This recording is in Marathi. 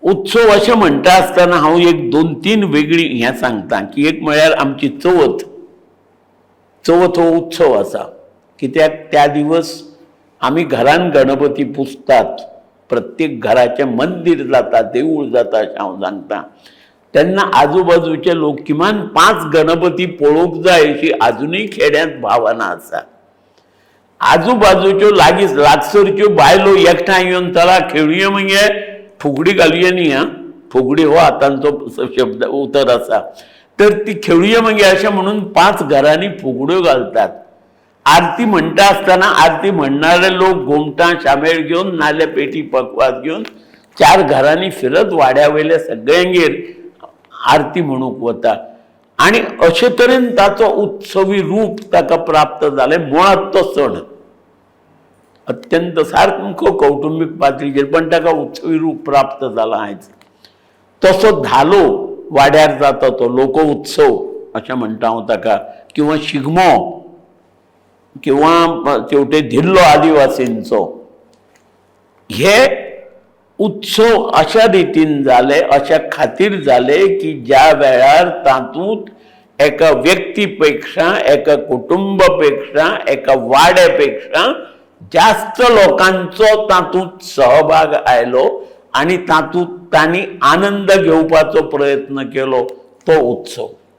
उत्सव अशें म्हणटा आसतना हांव एक दोन तीन वेगळी हें सांगता की एक म्हळ्यार आमची चवथ हो उत्सव आसा कित्याक त्या दिवस आमी घरान गणपती पुजतात प्रत्येक घराचें मंदिर जाता देवूळ जाता अशें हांव सांगता तेन्ना आजूबाजूचे लोक किमान 5 गणपती पळोवंक जाय अशी आजुनूय खेड्यांत भावना आसा आजूबाजूच्यो लागसरच्यो बायलो एकठांय येवन चला खेळुया म्हणजे फुगडी घालुया न्ही आं फुगडी हो हातांचो शब्द उतर आसा तर ती खेळुया म्हणजे अशें म्हणून 5 घरांनी फुगड्यो घालतात आरती म्हणटा आसतना आरती म्हणणारे लोक घुमटां शामेळ घेवन नाल्या पेटी पकवाज घेवन 4 घरांनी फिरत वाड्या वयले सगळ्यांगेर आरती म्हणूंक वता आनी अशे तरेन ताचो उत्सवी रूप ताका प्राप्त जालें मुळात तो सण अत्यंत सारको कौटुंबीक पातळीचेर पण ताका उत्सवी रूप प्राप्त जाला आयज तसो धालो वाड्यार जाता तो लोकोत्सव अशें म्हणटा हांव ताका किंवा शिगमो किंवा शेवटी धिल्लो आदिवासींचो हे उत्सव अशा रितीन जाले अशा खातीर जाले की ज्या वेळार तातूंत एका व्यक्तीपेक्षा एका कुटुंबापेक्षा एका वाड्यापेक्षा जास्त लोकांचो तातूंत सहभाग आयलो आनी तातूंत तांणी आनंद घेवपाचो प्रयत्न केलो तो उत्सव